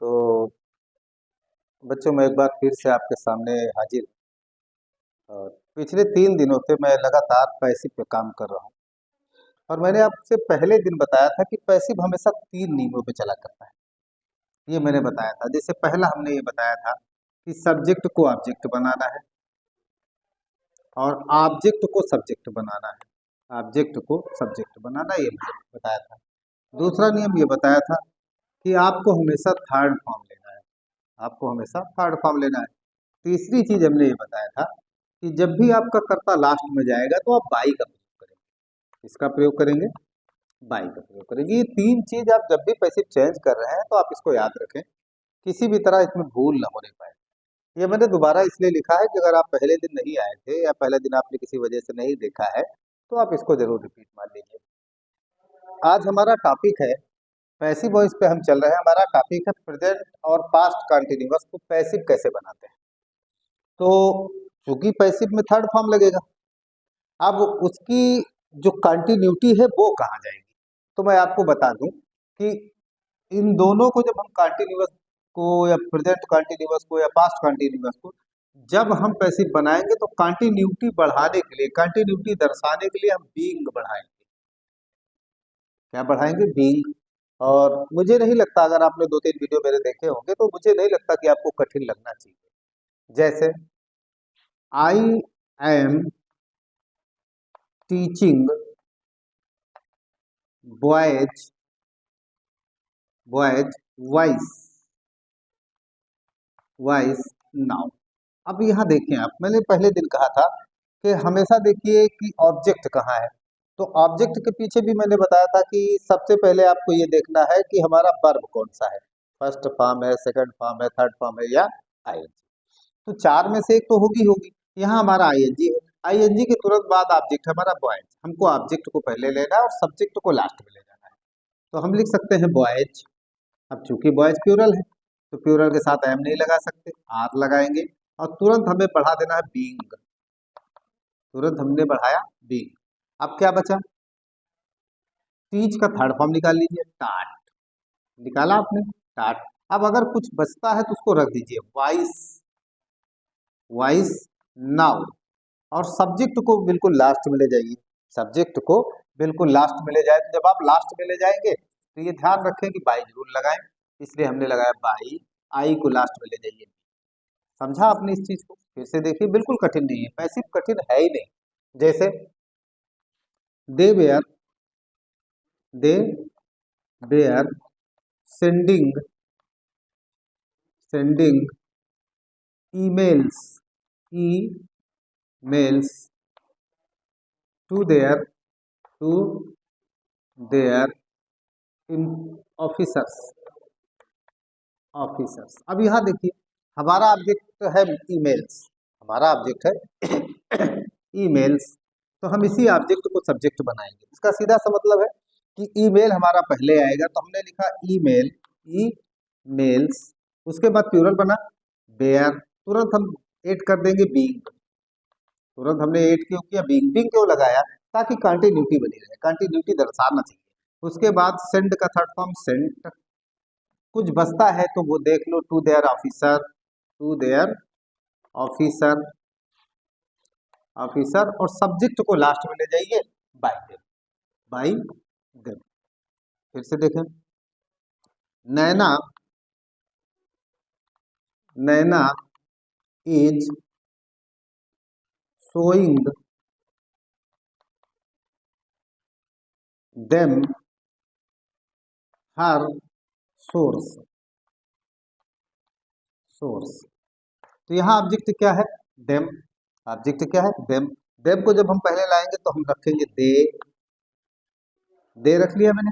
तो बच्चों, मैं एक बार फिर से आपके सामने हाजिर हूँ। और पिछले 3 दिनों से मैं लगातार पैसिव पे काम कर रहा हूँ। और मैंने आपसे पहले दिन बताया था कि पैसिव हमेशा 3 नियमों पे चला करता है। ये मैंने बताया था। जैसे पहला हमने ये बताया था कि सब्जेक्ट को ऑब्जेक्ट बनाना है और ऑब्जेक्ट को सब्जेक्ट बनाना है। ऑब्जेक्ट को सब्जेक्ट बनाना, ये मैंने बताया था। दूसरा नियम ये बताया था कि आपको हमेशा थर्ड फॉर्म लेना है। आपको हमेशा थर्ड फॉर्म लेना है। तीसरी चीज हमने ये बताया था कि जब भी आपका कर्ता लास्ट में जाएगा तो आप बाई का प्रयोग करेंगे। इसका प्रयोग करेंगे, बाई का प्रयोग करेंगे। ये 3 चीज आप जब भी पैसिव चेंज कर रहे हैं तो आप इसको याद रखें, किसी भी तरह इसमें भूल न होने पाए। ये मैंने दोबारा इसलिए लिखा है कि अगर आप पहले दिन नहीं आए थे या पहले दिन आपने किसी वजह से नहीं देखा है तो आप इसको जरूर रिपीट मार लीजिए। आज हमारा टॉपिक है पैसिव वॉइस पे हम चल रहे हैं। हमारा टॉपिक है प्रेजेंट और पास्ट कंटिन्यूअस को पैसिव कैसे बनाते हैं। तो चूंकि पैसिव में थर्ड फॉर्म लगेगा, अब उसकी जो कंटिन्यूटी है वो कहाँ जाएगी। तो मैं आपको बता दूं कि इन दोनों को जब हम कंटिन्यूअस को या प्रेजेंट कंटिन्यूअस को या पास्ट कंटिन्यूअस को जब हम पैसिव बनाएंगे तो कंटिन्यूटी बढ़ाने के लिए, कंटिन्यूटी दर्शाने के लिए हम बीइंग बढ़ाएंगे। क्या बढ़ाएंगे? बीइंग। और मुझे नहीं लगता, अगर आपने 2-3 वीडियो मेरे देखे होंगे तो मुझे नहीं लगता कि आपको कठिन लगना चाहिए। जैसे I am teaching boys voice voice now. अब यहाँ देखें आप, मैंने पहले दिन कहा था कि हमेशा देखिए कि ऑब्जेक्ट कहाँ है। तो ऑब्जेक्ट के पीछे भी मैंने बताया था कि सबसे पहले आपको ये देखना है कि हमारा वर्ब कौन सा है। फर्स्ट फॉर्म है, सेकंड फॉर्म है, थर्ड फॉर्म है या आईएनजी। तो 4 में से एक तो होगी होगी। यहाँ हमारा आईएनजी है। आईएनजी के तुरंत बाद ऑब्जेक्ट हमारा बॉयज। हमको ऑब्जेक्ट को पहले लेना है और सब्जेक्ट को लास्ट में ले जाना है। तो हम लिख सकते हैं बॉयज। अब चूंकि बॉयज प्लूरल है तो प्लूरल के साथ एम नहीं लगा सकते, आर लगाएंगे। और तुरंत हमें बढ़ा देना है बीइंग। तुरंत हमने बढ़ाया बीइंग। अब क्या बचा? टीच का थर्ड फॉर्म निकाल लीजिए, टाट। निकाला आपने, टाट। अब अगर कुछ बचता है तो उसको रख दीजिए, वाइस वाइस नाउ। और सब्जेक्ट को बिल्कुल लास्ट में ले जाइए। सब्जेक्ट को बिल्कुल लास्ट में ले जाए। तो जब आप लास्ट में ले जाएंगे तो ये ध्यान रखें कि बाई जरूर लगाएं, इसलिए हमने लगाया बाई। आई को लास्ट में ले जाइए। समझा आपने इस चीज को? फिर से देखिए, बिल्कुल कठिन नहीं है, पैसिव कठिन है ही नहीं। जैसे they were they were sending sending emails emails to their to their officers officers. अब यहाँ देखिए, हमारा ऑब्जेक्ट है ईमेल्स। हमारा ऑब्जेक्ट है ईमेल्स। तो हम इसी ऑब्जेक्ट को सब्जेक्ट बनाएंगे। इसका सीधा सा मतलब है कि ईमेल हमारा पहले आएगा, तो हमने लिखा ईमेल, ईमेल्स। उसके बाद प्लूरल बना बेयर। तुरंत हम ऐड कर देंगे बीइंग। तुरंत हमने ऐड क्यों किया? बीइंग। बीइंग क्यों लगाया? ताकि कंटिन्यूटी बनी रहे, कंटिन्यूटी दर्शाना चाहिए। उसके बाद सेंड का थर्ड फॉर्म सेंट। कुछ बचता है तो वो देख लो, to their officer, to their officer officer. और सब्जेक्ट को लास्ट में ले जाइए, बाय देम, बाय देम। फिर से देखें, Naina Naina is showing them her source source. तो यहाँ ऑब्जेक्ट क्या है? देम। ऑब्जेक्ट क्या है? देम। देम को जब हम पहले लाएंगे तो हम रखेंगे दे रख लिया मैंने।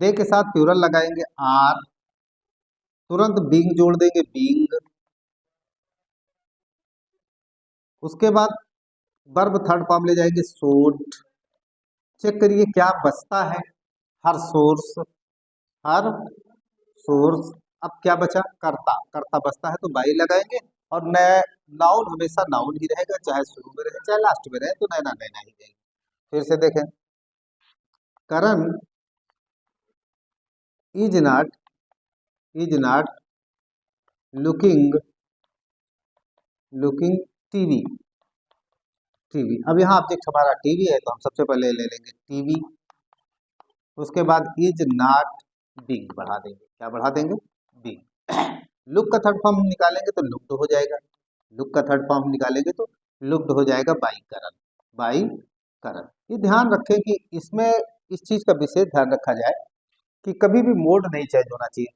दे के साथ प्लूरल लगाएंगे आर। तुरंत बीइंग जोड़ देंगे, बीइंग। उसके बाद वर्ब थर्ड फॉर्म ले जाएंगे, सोड। चेक करिए क्या बचता है? हर सोर्स, हर सोर्स। अब क्या बचा? कर्ता। कर्ता बचता है तो बाई लगाएंगे। और नए नाउन हमेशा नाउन ही रहेगा, चाहे शुरू में रहे चाहे लास्ट में रहे, तो नैना नैना ही रहेगी। फिर से देखें, Karan is not looking looking TV. TV, अब यहाँ ऑब्जेक्ट हमारा टीवी है तो हम सबसे पहले ले लेंगे टीवी। उसके बाद इज नॉट बिग बढ़ा देंगे, क्या बढ़ा देंगे? बिग। लुक का थर्ड फॉर्म निकालेंगे तो लुक्ड हो जाएगा, लुक का थर्ड फॉर्म निकालेंगे तो लुक्ड हो जाएगा बाई करण, बाई करण। ये ध्यान रखें कि इसमें इस चीज का विशेष ध्यान रखा जाए कि कभी भी मोड नहीं चेंज होना चाहिए,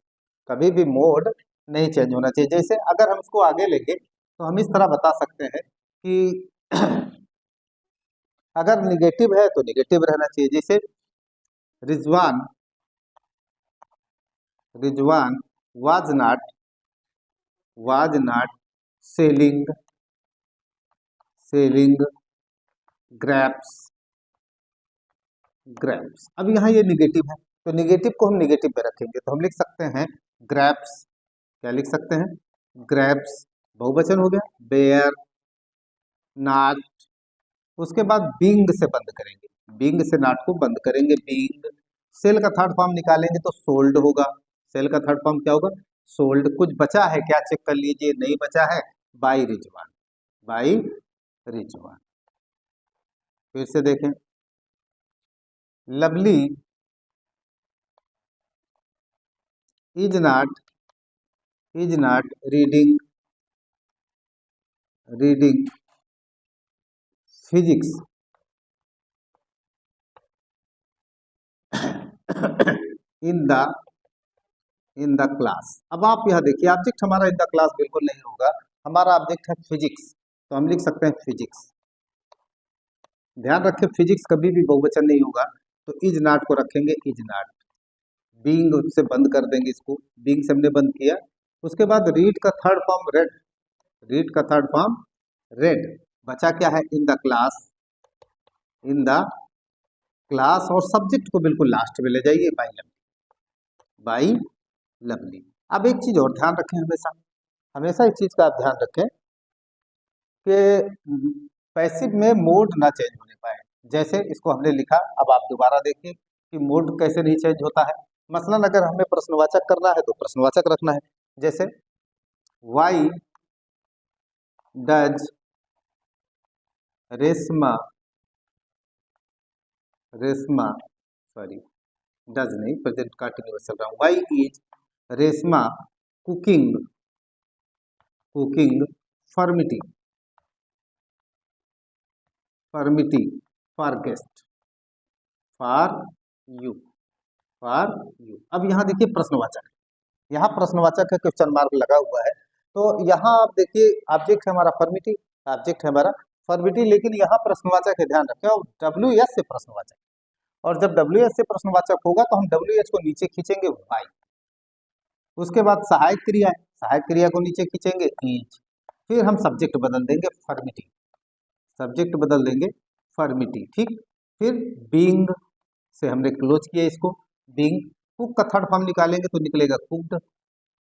कभी भी मोड नहीं चेंज होना चाहिए। जैसे अगर हम इसको आगे लेंगे तो हम इस तरह बता सकते हैं कि अगर निगेटिव है तो निगेटिव रहना चाहिए। जैसे Rizwan Rizwan was not selling grapes grapes. अब यहाँ ये निगेटिव है तो निगेटिव को हम निगेटिव पे रखेंगे तो हम लिख सकते हैं ग्रैप्स। क्या लिख सकते हैं? ग्रैप्स। बहुवचन हो गया, बेयर नॉट। उसके बाद बिंग से बंद करेंगे, बिंग से नॉट को बंद करेंगे, बिंग। सेल का थर्ड फॉर्म निकालेंगे तो सोल्ड होगा, सेल का थर्ड फॉर्म क्या होगा? सोल्ड। कुछ बचा है क्या? चेक कर लीजिए, नहीं बचा है, बाई रिजवान, बाई रिजवान। फिर से देखें, lovely is not reading physics in the class. अब आप यहाँ देखिए, ऑब्जेक्ट हमारा इन द क्लास बिल्कुल नहीं होगा, हमारा ऑब्जेक्ट है फिजिक्स तो हम लिख सकते हैं फिजिक्स। ध्यान रखें फिजिक्स कभी भी बहुवचन नहीं होगा तो इज नॉट को रखेंगे इज नॉट। बीइंग से बंद कर देंगे इसको, बीइंग से हमने बंद किया। उसके बाद रीड का थर्ड फॉर्म रेड, रीड का थर्ड फॉर्म रेड। बचा क्या है? In the class, in the class. और सब्जेक्ट को बिल्कुल लास्ट में ले जाइए, बाई लवली, बाई लवली। अब एक चीज और ध्यान रखें, हमेशा हमेशा इस चीज का आप ध्यान रखें कि पैसिव में मोड ना चेंज होने पाए। जैसे इसको हमने लिखा, अब आप दोबारा देखिए कि मोड कैसे नहीं चेंज होता है। मसलन अगर हमें प्रश्नवाचक करना है तो प्रश्नवाचक रखना है। जैसे why does Reshma Reshma sorry does नहीं, प्रेजेंट कंटिन्यूअस चल रहा हूँ। Why is Reshma cooking cooking formality formality for guest for you for you. अब यहाँ देखिए प्रश्नवाचक, यहाँ प्रश्नवाचक है, क्वेश्चन मार्क लगा हुआ है। तो यहाँ आप देखिए ऑब्जेक्ट है हमारा फॉर्मिटी, ऑब्जेक्ट है हमारा फॉर्मिटी, लेकिन यहाँ प्रश्नवाचक है, ध्यान रखें। और डब्ल्यू एस से प्रश्नवाचक, और जब डब्ल्यू एस से प्रश्नवाचक होगा तो हम डब्ल्यू एच को नीचे खींचेंगे वाई। उसके बाद सहायक क्रिया है, सहायक क्रिया को नीचे खींचेंगे इज। फिर हम सब्जेक्ट बदल देंगे फॉर्मिटी, सब्जेक्ट बदल देंगे फॉर्मिटी, ठीक। फिर बीइंग से हमने क्लोज किया इसको, बीइंग। कुक का थर्ड फॉर्म निकालेंगे तो निकलेगा कुक्ड,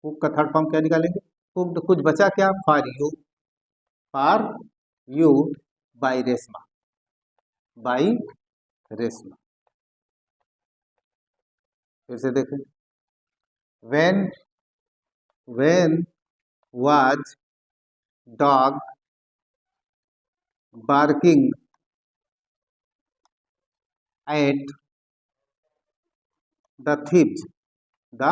कुक का थर्ड फॉर्म क्या निकालेंगे? कुक्ड। कुछ बचा क्या? For you by Reshma, by Reshma. फिर से देखें, when when was dog barking at the thieves the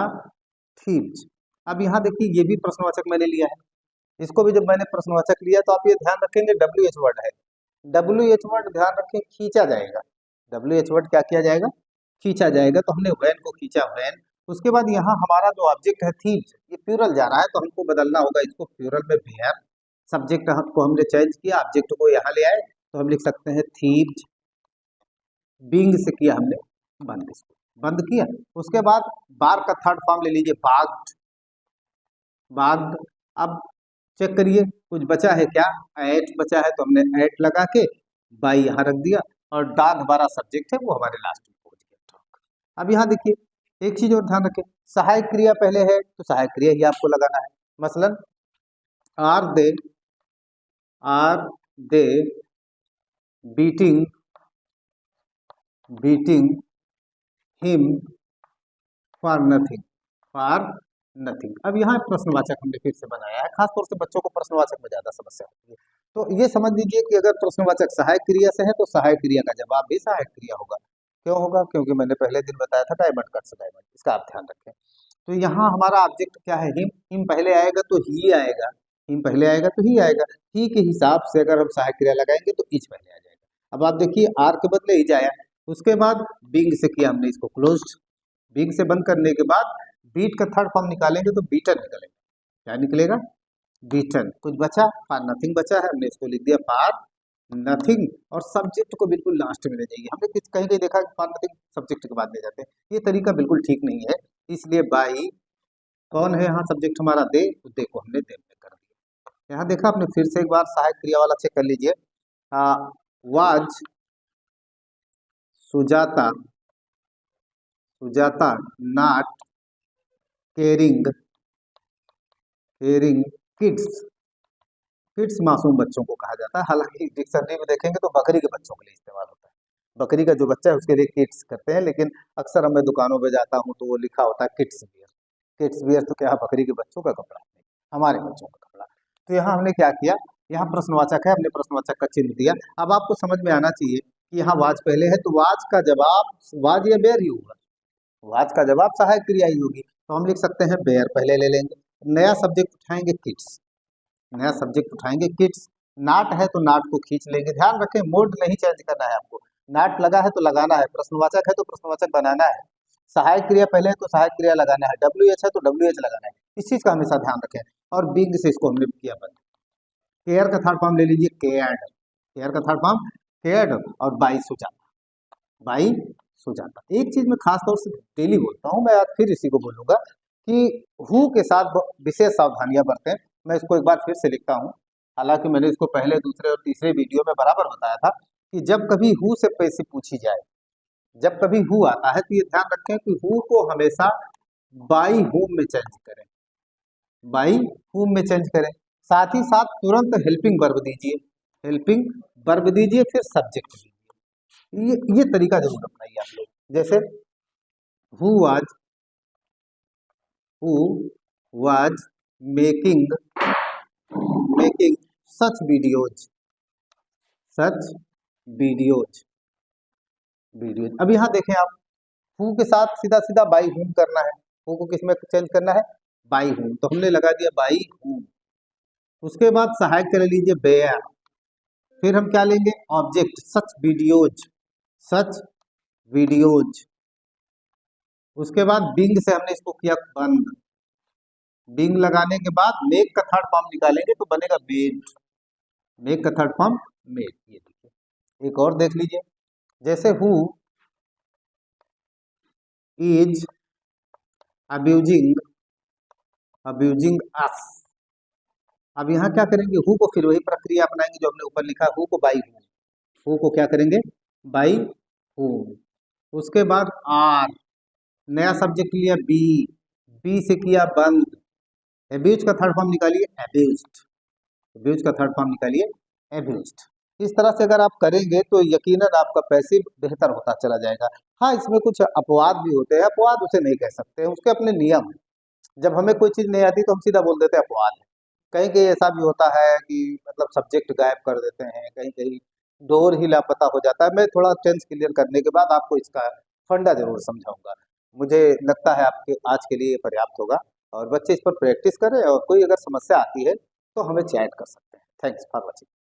thieves. अब यहाँ देखिए ये भी प्रश्नवाचक मैंने लिया है, इसको भी जब मैंने प्रश्नवाचक लिया तो आप ये ध्यान रखेंगे डब्ल्यू एच वर्ड है, डब्ल्यू एच वर्ड ध्यान रखें खींचा जाएगा, डब्ल्यू एच वर्ड क्या किया जाएगा? खींचा जाएगा। तो हमने वैन को खींचा, वैन। उसके बाद यहाँ हमारा जो ऑब्जेक्ट है थीव्स, ये प्लूरल जा रहा है तो हमको बदलना होगा इसको प्लूरल में वेयर। सब्जेक्ट को हमने चेंज किया, ऑब्जेक्ट को यहाँ ले आए तो हम लिख सकते हैं थीव्स। बीइंग से किया हमने बंद, इसको बंद किया। उसके बाद बार का थर्ड फॉर्म ले लीजिए बाग्ड, बाग्ड। अब चेक करिए कुछ बचा है क्या? एट बचा है तो हमने एट लगा के बाई यहाँ रख दिया, और डॉग हमारा सब्जेक्ट है वो हमारे लास्ट में पहुंच गया, डॉग। अब यहाँ देखिए एक चीज और ध्यान रखें, सहायक क्रिया पहले है तो सहायक क्रिया ही आपको लगाना है। मसलन are they beating beating him for nothing, for nothing. अब यहाँ प्रश्नवाचक हमने फिर से बनाया है, खासतौर से बच्चों को प्रश्नवाचक में ज्यादा समस्या होती है। तो ये समझ लीजिए कि अगर प्रश्नवाचक सहायक क्रिया से है तो सहायक क्रिया का जवाब भी सहायक क्रिया होगा। क्यों होगा? क्योंकि मैंने पहले दिन बताया था डायमंड कट्स डायमंड, इसका आप ध्यान रखें। तो यहाँ हमारा ऑब्जेक्ट क्या है? हिम पहले आएगा तो ही आएगा, हिम पहले आएगा तो ही आएगा। ही के हिसाब से अगर हम सहायक क्रिया लगाएंगे तो इच पहले आ जाएगा। अब आप देखिए आर के बदले इज आया, उसके बाद बिंग से किया हमने इसको क्लोज, बिग से बंद करने के बाद बीट का थर्ड फॉर्म निकालेंगे तो बीटन निकलेगा। क्या निकलेगा? बीटन। कुछ बचा? फार नथिंग बचा है, हमने इसको लिख दिया फार नथिंग, और सब्जेक्ट को बिल्कुल लास्ट में ले जाइए। हमने कहीं कहीं देखा कि फार नथिंग सब्जेक्ट के बाद ले जाते हैं, ये तरीका बिल्कुल ठीक नहीं है। इसलिए बाई कौन है यहाँ सब्जेक्ट हमारा? दे, तो दे को हमने दे में कर दिया। यहाँ देखा आपने, फिर से एक बार सहायक क्रिया वाला चेक कर लीजिए। Was Sujata, Sujata not caring, caring kids, kids मासूम बच्चों को कहा जाता है। हालांकि डिक्शनरी में देखेंगे तो बकरी के बच्चों के लिए इस्तेमाल होता है, बकरी का जो बच्चा है उसके लिए किड्स करते हैं, लेकिन अक्सर मैं दुकानों पे जाता हूँ तो वो लिखा होता है किड्स वियर। किड्स वियर तो क्या, बकरी के बच्चों का कपड़ा नहीं, हमारे बच्चों का कपड़ा। तो यहाँ हमने क्या किया, यहाँ प्रश्नवाचक है, हमने प्रश्नवाचक का चिन्ह दिया। अब आपको समझ में आना चाहिए कि यहाँ वाज पहले है तो वाज का जवाब वाज या बेयर ही होगा, वाज का जवाब सहायक क्रिया ही होगी। तो हम लिख सकते हैं बेयर पहले ले लेंगे, नया सब्जेक्ट उठाएंगे किड्स, नया सब्जेक्ट उठाएंगे किड्स। नाट है तो नाट को खींच लेंगे। ध्यान रखें मोड नहीं चेंज करना है आपको, नाट लगा है तो लगाना है, प्रश्नवाचक है तो प्रश्नवाचक बनाना है, सहायक क्रिया पहले है तो सहायक क्रिया लगाना है, डब्ल्यू एच है तो डब्ल्यू एच लगाना है, इस चीज का हमेशा ध्यान रखें। और बिग से इसको हमने किया बंद। केयर का थर्ड फॉर्म ले लीजिए केयर्ड, केयर का थर्ड फॉर्म केयर्ड, और बाई सुजाता, बाई सुजाता। एक चीज मैं खास तौर से डेली बोलता हूँ, मैं आज फिर इसी को बोलूंगा कि हु के साथ विशेष सावधानियां बरतें। मैं इसको एक बार फिर से लिखता हूँ, हालांकि मैंने इसको पहले दूसरे और तीसरे वीडियो में बराबर बताया था कि जब कभी हु से पैसे पूछी जाए, जब कभी हु आता है तो ये ध्यान रखें कि हु को हमेशा बाई हुम में चेंज करें, बाई हुम में चेंज करें। साथ ही साथ तुरंत हेल्पिंग वर्ब दीजिए, हेल्पिंग वर्ब दीजिए, फिर सब्जेक्ट दीजिए। ये तरीका जरूर अपनाइए आप लोग। जैसे who was making, making such videos, such videos, videos. अब यहाँ देखें आप, हु के साथ सीधा सीधा बाई हुम करना है, हु को किस में चेंज करना है? बाई हुम, तो हमने लगा दिया बाई हुम। उसके बाद सहायक कर लीजिए बेयर, फिर हम क्या लेंगे? Object such videos, such videos. उसके बाद बिंग से हमने इसको किया बंद, बिंग लगाने के बाद मेक का थर्ड फॉर्म निकालेंगे तो बनेगा मेड, मेक का थर्ड फॉर्म मेड। ये देखिए एक और देख लीजिए, जैसे हु इज अब्यूजिंग, अब्यूजिंग अस। अब यहाँ क्या करेंगे? हु को फिर वही प्रक्रिया अपनाएंगे जो हमने ऊपर लिखा, हु को बाई हूँ, हु को क्या करेंगे? बाई हूँ। उसके बाद आर, नया सब्जेक्ट लिया बी, बी से किया बंद, एब्यूज का थर्ड फॉर्म निकालिए एब्यूज्ड, एब्यूज का थर्ड फॉर्म निकालिए एब्यूज्ड। इस तरह से अगर आप करेंगे तो यकीनन आपका पैसिव बेहतर होता चला जाएगा। हाँ, इसमें कुछ अपवाद भी होते हैं, अपवाद उसे नहीं कह सकते, उसके अपने नियम हैं। जब हमें कोई चीज नहीं आती तो हम सीधा बोल देते हैं अपवाद है। कहीं कहीं ऐसा भी होता है कि मतलब सब्जेक्ट गायब कर देते हैं, कहीं कहीं डोर ही लापता हो जाता है। मैं थोड़ा टेंस क्लियर करने के बाद आपको इसका फंडा जरूर समझाऊंगा। मुझे लगता है आपके आज के लिए ये पर्याप्त होगा, और बच्चे इस पर प्रैक्टिस करें, और कोई अगर समस्या आती है तो हमें चैट कर सकते हैं। Thanks for watching.